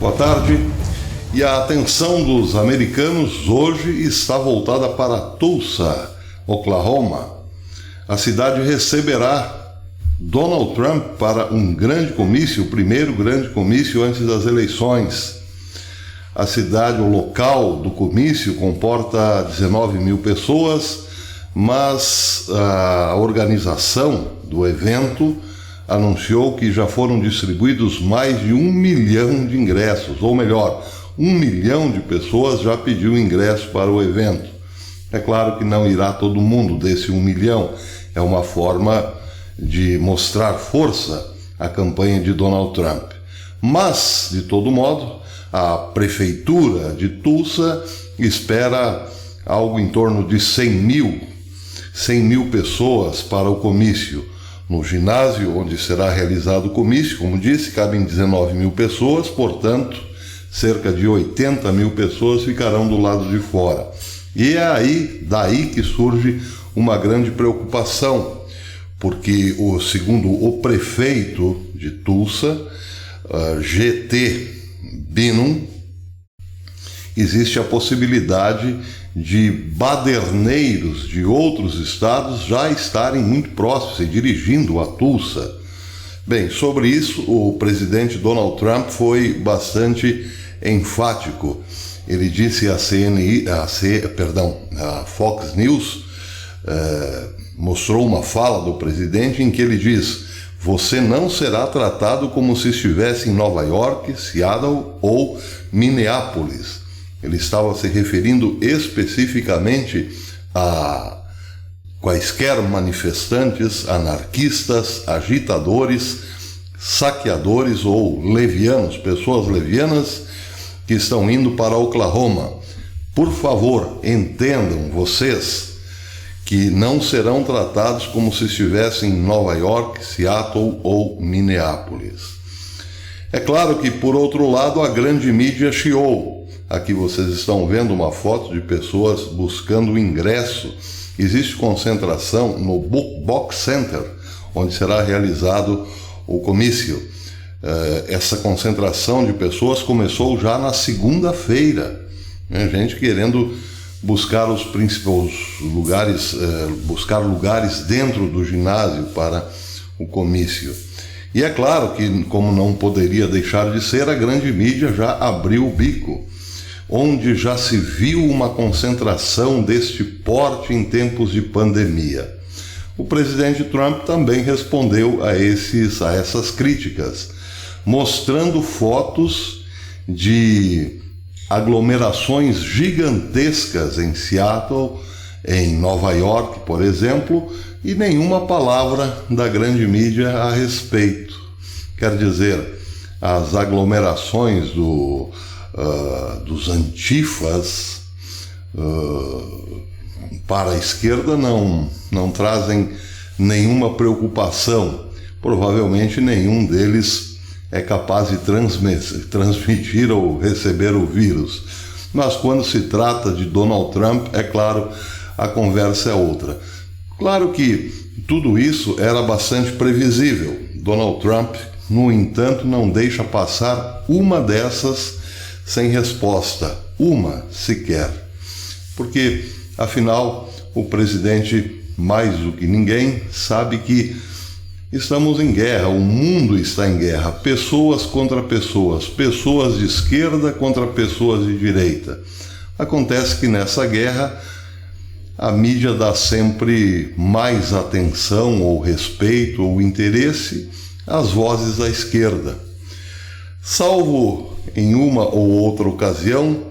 Boa tarde. E a atenção dos americanos hoje está voltada para Tulsa, Oklahoma. A cidade receberá Donald Trump para um grande comício, o primeiro grande comício antes das eleições. A cidade, o local do comício, comporta 19 mil pessoas, mas a organização do evento anunciou que já foram distribuídos mais de 1 milhão de ingressos, ou melhor, 1 milhão de pessoas já pediu ingresso para o evento. É claro que não irá todo mundo desse 1 milhão, é uma forma de mostrar força à campanha de Donald Trump. Mas, de todo modo, a prefeitura de Tulsa espera algo em torno de 100 mil pessoas para o comício. No ginásio onde será realizado o comício, como disse, cabem 19 mil pessoas, portanto, cerca de 80 mil pessoas ficarão do lado de fora. E é daí que surge uma grande preocupação, porque, segundo o prefeito de Tulsa, G.T. Bynum, existe a possibilidade de baderneiros de outros estados já estarem muito próximos e dirigindo a Tulsa. Bem, sobre isso, o presidente Donald Trump foi bastante enfático. Ele disse à a Fox News, mostrou uma fala do presidente em que ele diz: "Você não será tratado como se estivesse em Nova York, Seattle ou Minneapolis." Ele estava se referindo especificamente a quaisquer manifestantes, anarquistas, agitadores, saqueadores ou levianos, pessoas levianas que estão indo para Oklahoma. Por favor, entendam vocês que não serão tratados como se estivessem em Nova York, Seattle ou Minneapolis. É claro que, por outro lado, a grande mídia chiou. Aqui vocês estão vendo uma foto de pessoas buscando ingresso. Existe concentração no Book Center, onde será realizado o comício. Essa concentração de pessoas começou já na segunda-feira. Gente querendo buscar os principais lugares, buscar lugares dentro do ginásio para o comício. E é claro que, como não poderia deixar de ser, a grande mídia já abriu o bico. Onde já se viu uma concentração deste porte em tempos de pandemia. O presidente Trump também respondeu a essas críticas, mostrando fotos de aglomerações gigantescas em Seattle, em Nova York, por exemplo, e nenhuma palavra da grande mídia a respeito. Quer dizer, as aglomerações dos antifas para a esquerda não trazem nenhuma preocupação. Provavelmente nenhum deles é capaz de transmitir ou receber o vírus. Mas quando se trata de Donald Trump, é claro, a conversa é outra. Claro que tudo isso era bastante previsível. Donald Trump, no entanto, não deixa passar uma dessas sem resposta, uma sequer. Porque, afinal, o presidente, mais do que ninguém, sabe que estamos em guerra, o mundo está em guerra, pessoas contra pessoas, pessoas de esquerda contra pessoas de direita. Acontece que nessa guerra a mídia dá sempre mais atenção ou respeito ou interesse às vozes da esquerda. Salvo em uma ou outra ocasião,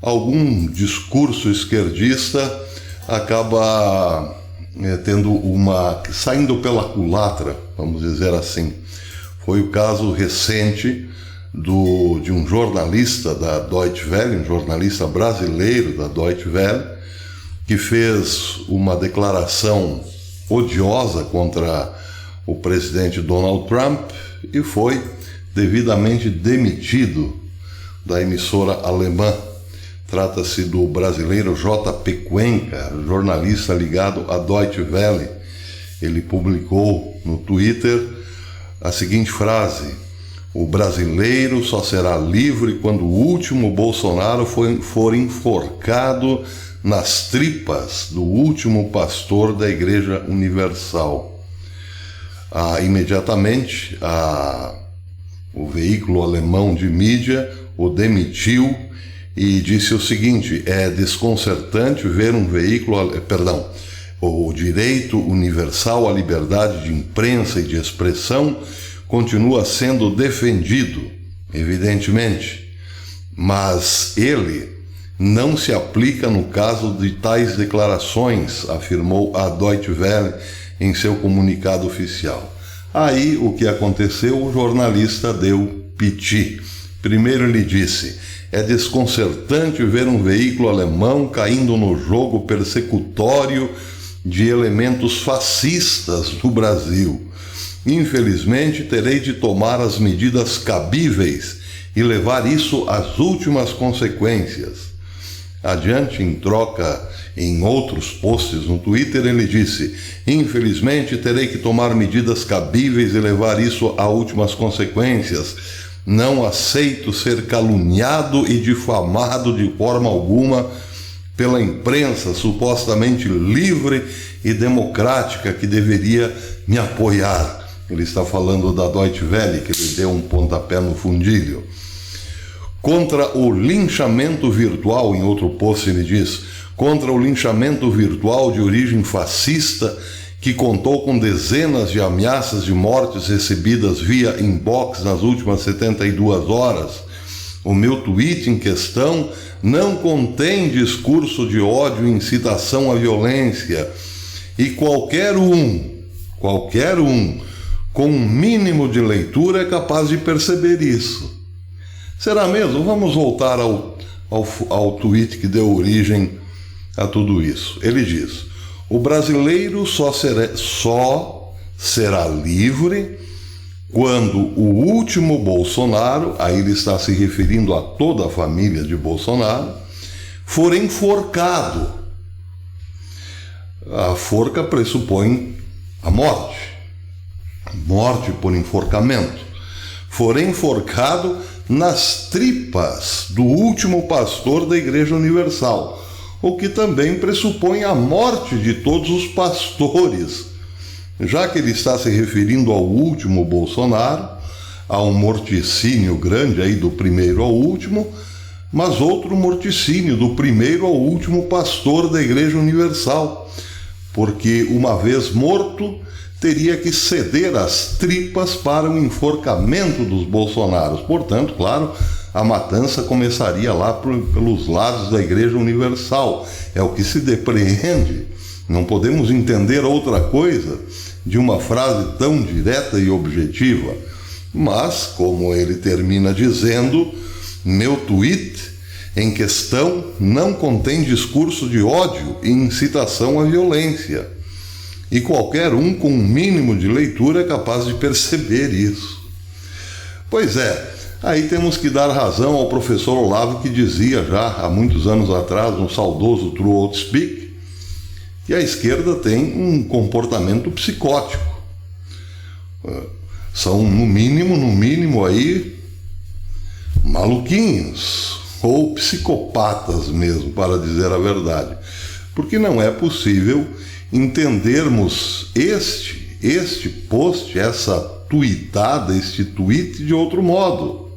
algum discurso esquerdista acaba saindo pela culatra, vamos dizer assim. Foi o caso recente de um jornalista da Deutsche Welle, um jornalista brasileiro da Deutsche Welle, que fez uma declaração odiosa contra o presidente Donald Trump e foi devidamente demitido da emissora alemã. Trata-se do brasileiro J.P. Cuenca, jornalista ligado à Deutsche Welle. Ele publicou no Twitter a seguinte frase: O brasileiro só será livre quando o último Bolsonaro for enforcado nas tripas do último pastor da Igreja Universal. Imediatamente, o veículo alemão de mídia o demitiu e disse o seguinte: é desconcertante ver um veículo, o direito universal à liberdade de imprensa e de expressão continua sendo defendido, evidentemente, mas ele não se aplica no caso de tais declarações, afirmou a Deutsche Welle em seu comunicado oficial. Aí o que aconteceu? O jornalista deu piti. Primeiro ele disse: é desconcertante ver um veículo alemão caindo no jogo persecutório de elementos fascistas no Brasil. Infelizmente, terei de tomar as medidas cabíveis e levar isso às últimas consequências. Adiante, em outros posts no Twitter, ele disse: infelizmente, terei que tomar medidas cabíveis e levar isso a últimas consequências. Não aceito ser caluniado e difamado de forma alguma pela imprensa supostamente livre e democrática que deveria me apoiar. Ele está falando da Deutsche Welle, que ele deu um pontapé no fundilho. Contra o linchamento virtual, em outro post ele diz: contra o linchamento virtual de origem fascista que contou com dezenas de ameaças de mortes recebidas via inbox nas últimas 72 horas, o meu tweet em questão não contém discurso de ódio e incitação à violência, e qualquer um com um mínimo de leitura é capaz de perceber isso. Será mesmo? Vamos voltar ao tweet que deu origem a tudo isso. Ele diz: o brasileiro só será livre quando o último Bolsonaro, aí ele está se referindo a toda a família de Bolsonaro, for enforcado. A forca pressupõe a morte por enforcamento. For enforcado nas tripas do último pastor da Igreja Universal, o que também pressupõe a morte de todos os pastores, já que ele está se referindo ao último Bolsonaro, a um morticínio grande aí do primeiro ao último, mas outro morticínio do primeiro ao último pastor da Igreja Universal, porque uma vez morto teria que ceder as tripas para o enforcamento dos Bolsonaros. Portanto, claro, a matança começaria lá pelos lados da Igreja Universal. É o que se depreende. Não podemos entender outra coisa de uma frase tão direta e objetiva. Mas, como ele termina dizendo, meu tweet em questão não contém discurso de ódio e incitação à violência. E qualquer um com um mínimo de leitura é capaz de perceber isso. Pois é, aí temos que dar razão ao professor Olavo, que dizia já há muitos anos atrás, no saudoso True Outspeak, que a esquerda tem um comportamento psicótico. São, no mínimo aí, maluquinhos, ou psicopatas mesmo, para dizer a verdade. Porque não é possível entendermos este post, essa tweetada, este tweet de outro modo.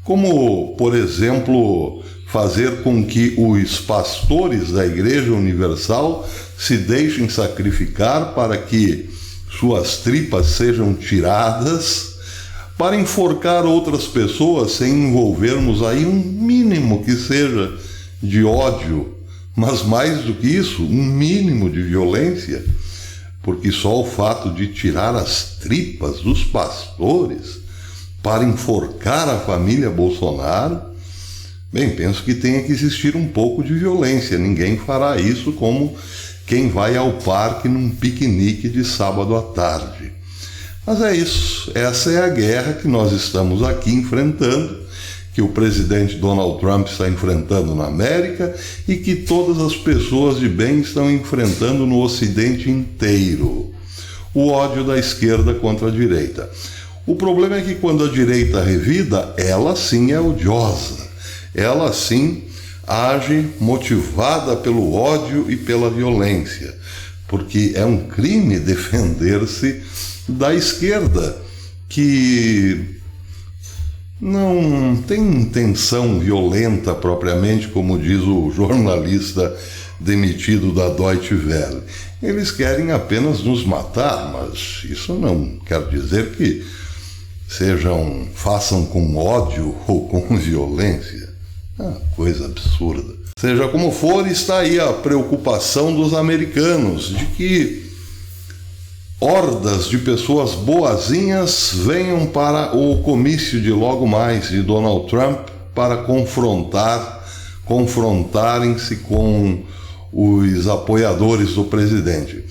Como, por exemplo, fazer com que os pastores da Igreja Universal se deixem sacrificar para que suas tripas sejam tiradas, para enforcar outras pessoas sem envolvermos aí um mínimo que seja de ódio, mas mais do que isso, um mínimo de violência, porque só o fato de tirar as tripas dos pastores para enforcar a família Bolsonaro, bem, penso que tenha que existir um pouco de violência. Ninguém fará isso como quem vai ao parque num piquenique de sábado à tarde. Mas é isso, essa é a guerra que nós estamos aqui enfrentando, que o presidente Donald Trump está enfrentando na América e que todas as pessoas de bem estão enfrentando no Ocidente inteiro. O ódio da esquerda contra a direita. O problema é que quando a direita revida, ela sim é odiosa. Ela sim age motivada pelo ódio e pela violência, porque é um crime defender-se da esquerda, que não tem intenção violenta propriamente, como diz o jornalista demitido da Deutsche Welle. Eles querem apenas nos matar, mas isso não quer dizer que façam com ódio ou com violência. Coisa absurda. Seja como for, está aí a preocupação dos americanos de que hordas de pessoas boazinhas venham para o comício de logo mais de Donald Trump para confrontarem-se com os apoiadores do presidente.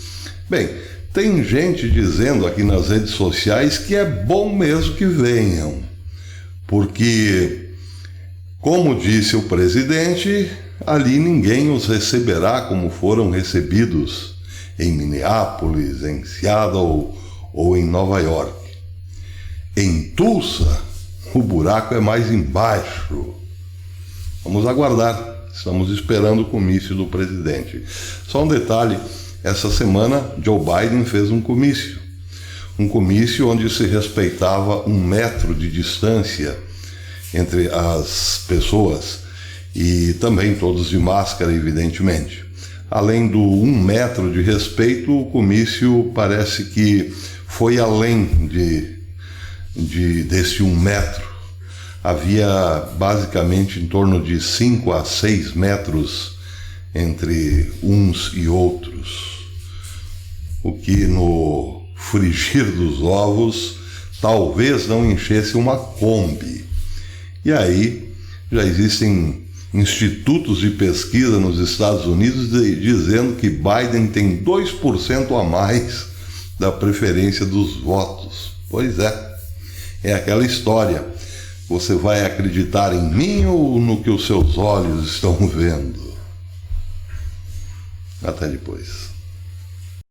Bem, tem gente dizendo aqui nas redes sociais que é bom mesmo que venham, porque, como disse o presidente, ali ninguém os receberá como foram recebidos em Minneapolis, em Seattle ou em Nova York. Em Tulsa, o buraco é mais embaixo. Vamos aguardar. Estamos esperando o comício do presidente. Só um detalhe, essa semana Joe Biden fez um comício onde se respeitava 1 metro de distância entre as pessoas e também todos de máscara, evidentemente. Além do 1 metro de respeito, o comício parece que foi além desse 1 metro. Havia basicamente em torno de 5 a 6 metros entre uns e outros, o que no frigir dos ovos talvez não enchesse uma Kombi. E aí já existem institutos de pesquisa nos Estados Unidos dizendo que Biden tem 2% a mais da preferência dos votos. Pois é aquela história. Você vai acreditar em mim ou no que os seus olhos estão vendo? Até depois.